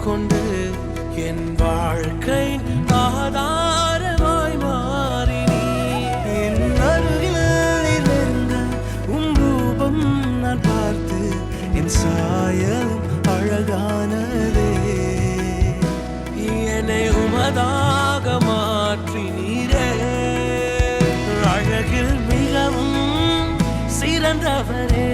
கொண்டு என் வாழ்க்கை ஆதாரமாய் மாறினி. என் அருகில் இருந்த ரூபம் நான் பார்த்து என் சாயல் அழகானதே. என்னை உமதாக மாற்றினீரே, அழகில் மிகவும் சிறந்தவரே.